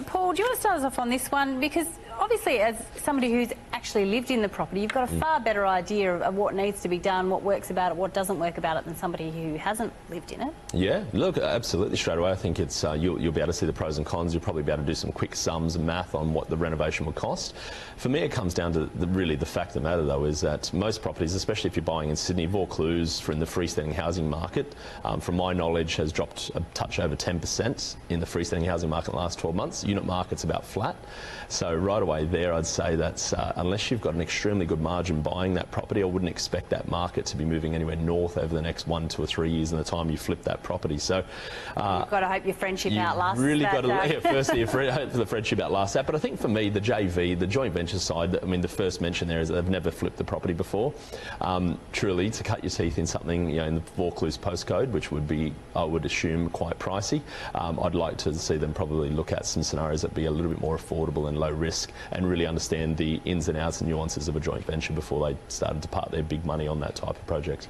Paul, do you want to start us off on this one? Because obviously, as somebody who's actually lived in the property, you've got a far better idea of what needs to be done, what works about it, what doesn't work about it, than somebody who hasn't lived in it. Yeah, look, absolutely straight away. I think it's you'll be able to see the pros and cons. You'll probably be able to do some quick sums and math on what the renovation will cost. For me, it comes down to really the fact of the matter, though, is that most properties, especially if you're buying in Sydney, Vaucluse, in the freestanding housing market, from my knowledge, has dropped a touch over 10% in the freestanding housing market in the last 12 months. Unit market's about flat. So right away there, I'd say that unless you've got an extremely good margin buying that property, I wouldn't expect that market to be moving anywhere north over the next 1, 2 or 3 years in the time you flip that property. So you've got to hope your friendship outlasts really that. Got to, firstly, hope for the friendship outlasts that. But I think for me, the JV, the joint venture side, I mean, the first mention there is that they've never flipped the property before. Truly, to cut your teeth in something, in the Vaucluse postcode, which would be, I would assume, quite pricey, I'd like to see them probably look at some scenarios that be a little bit more affordable and low risk, and really understand the ins and outs and nuances of a joint venture before they started to part their big money on that type of project.